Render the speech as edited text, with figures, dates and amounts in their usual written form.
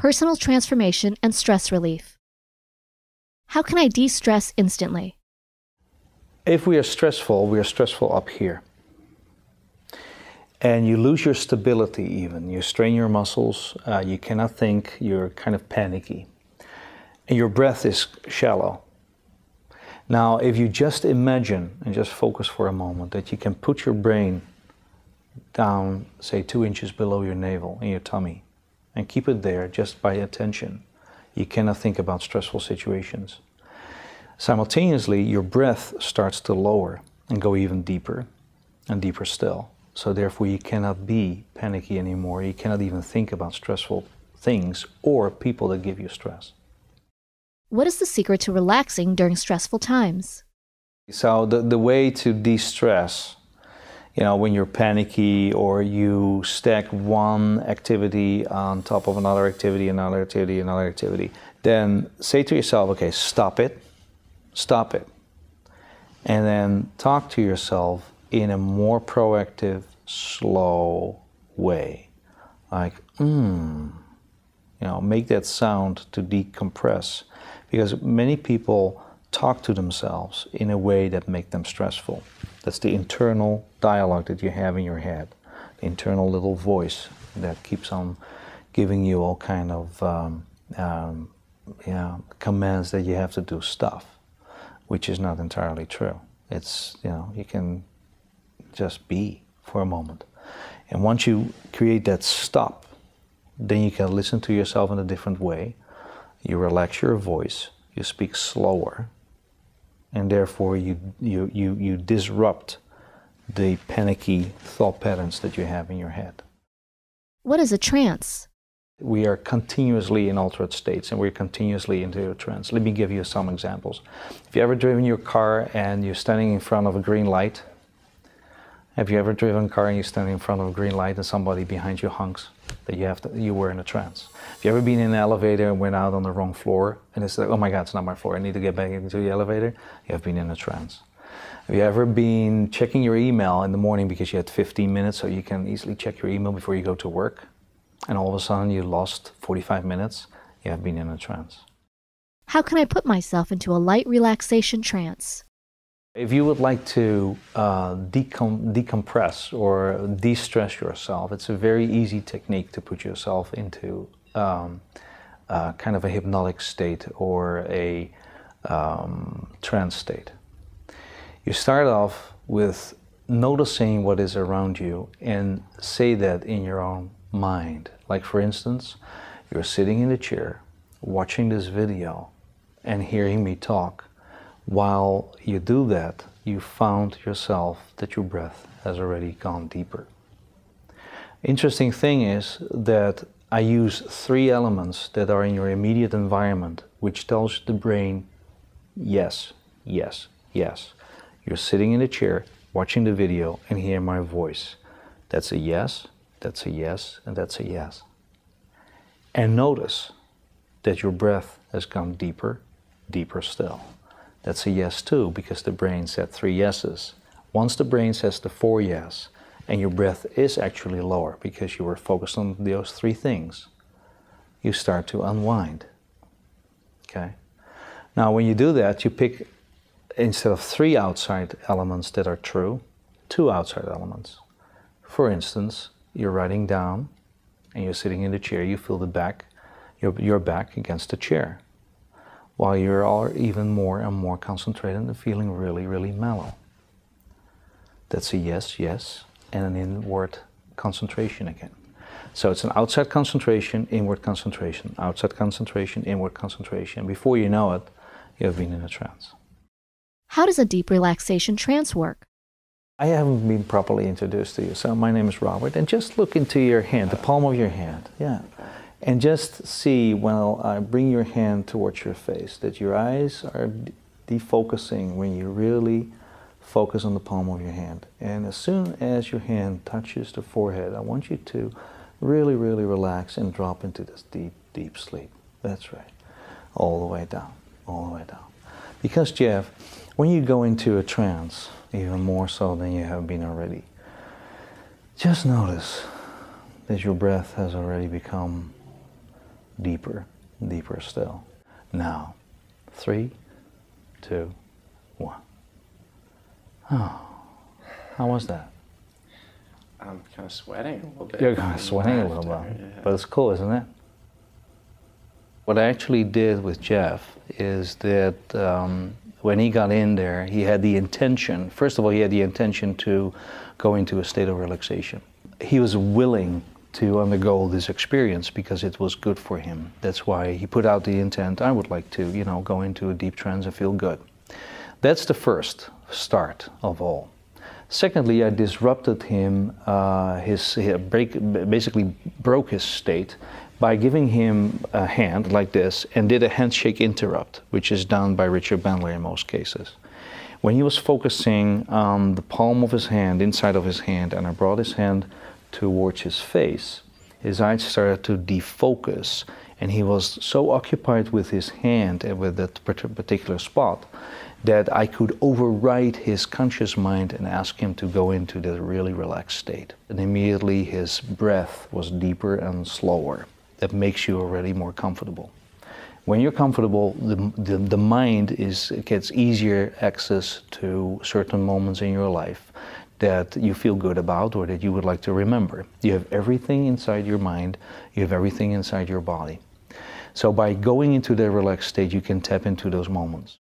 personal transformation and stress relief. How can I de-stress instantly? If we are stressful up here. And you lose your stability even. You strain your muscles, you cannot think, you're kind of panicky. And your breath is shallow. Now, if you just imagine and just focus for a moment that you can put your brain down, say 2 inches below your navel in your tummy, and keep it there just by attention, you cannot think about stressful situations. Simultaneously, your breath starts to lower and go even deeper and deeper still. So therefore, you cannot be panicky anymore. You cannot even think about stressful things or people that give you stress. What is the secret to relaxing during stressful times? So the way to de-stress, when you're panicky or you stack one activity on top of another activity, another activity, another activity, then say to yourself, okay, stop it. And then talk to yourself in a more proactive, slow way. Like, make that sound to decompress. Because many people talk to themselves in a way that makes them stressful. That's the internal dialogue that you have in your head, the internal little voice that keeps on giving you all kind of commands that you have to do stuff, which is not entirely true. It's, you can just be for a moment. And once you create that stop, then you can listen to yourself in a different way. You relax your voice, you speak slower, and therefore you disrupt the panicky thought patterns that you have in your head. What is a trance? We are continuously in altered states and we're continuously into a trance. Let me give you some examples. Have you ever driven your car and you're standing in front of a green light? Have you ever driven a car and you're standing in front of a green light and somebody behind you honks that you were in a trance? Have you ever been in an elevator and went out on the wrong floor and it's like, oh my God, it's not my floor, I need to get back into the elevator? You have been in a trance. Have you ever been checking your email in the morning because you had 15 minutes so you can easily check your email before you go to work? And all of a sudden you lost 45 minutes? You have been in a trance. How can I put myself into a light relaxation trance? If you would like to decompress or de-stress yourself, it's a very easy technique to put yourself into kind of a hypnotic state or a trance state. You start off with noticing what is around you and say that in your own mind. Like for instance, you're sitting in a chair, watching this video and hearing me talk. While you do that, you found yourself that your breath has already gone deeper. Interesting thing is that I use 3 elements that are in your immediate environment, which tells the brain, yes, yes, yes. You're sitting in a chair, watching the video and hear my voice. That's a yes, that's a yes, and that's a yes. And notice that your breath has gone deeper, deeper still. That's a yes too, because the brain said 3 yeses. Once the brain says the 4 yes, and your breath is actually lower because you were focused on those 3 things, you start to unwind. Okay? Now when you do that, you pick, instead of 3 outside elements that are true, 2 outside elements. For instance, you're writing down and you're sitting in the chair, you feel the back, your back against the chair, while you're all even more and more concentrated and feeling really, really mellow. That's a yes, yes, and an inward concentration again. So it's an outside concentration, inward concentration, outside concentration, inward concentration. Before you know it, you have been in a trance. How does a deep relaxation trance work? I haven't been properly introduced to you. So my name is Robert, and just look into your hand, the palm of your hand. Yeah. And just see, when I bring your hand towards your face, that your eyes are defocusing when you really focus on the palm of your hand. And as soon as your hand touches the forehead, I want you to really, really relax and drop into this deep, deep sleep. That's right. All the way down, all the way down. Because, Jeff, when you go into a trance, even more so than you have been already, just notice that your breath has already become deeper, deeper still. Now, 3, 2, 1. Oh, how was that? I'm kind of sweating a little bit. You're kind of sweating a little bit, Yeah. but it's cool, isn't it? What I actually did with Jeff is that when he got in there, he had the intention, first of all, he had the intention to go into a state of relaxation. He was willing to undergo this experience because it was good for him. That's why he put out the intent, I would like to, you know, go into a deep trance and feel good. That's the first start of all. Secondly, I disrupted him, basically broke his state by giving him a hand like this and did a handshake interrupt, which is done by Richard Bandler in most cases. When he was focusing on the palm of his hand, inside of his hand, and I brought his hand towards his face, his eyes started to defocus, and he was so occupied with his hand and with that particular spot that I could override his conscious mind and ask him to go into the really relaxed state. And immediately his breath was deeper and slower. That makes you already more comfortable. When you're comfortable, the mind gets easier access to certain moments in your life that you feel good about or that you would like to remember. You have everything inside your mind, you have everything inside your body. So by going into the relaxed state, you can tap into those moments.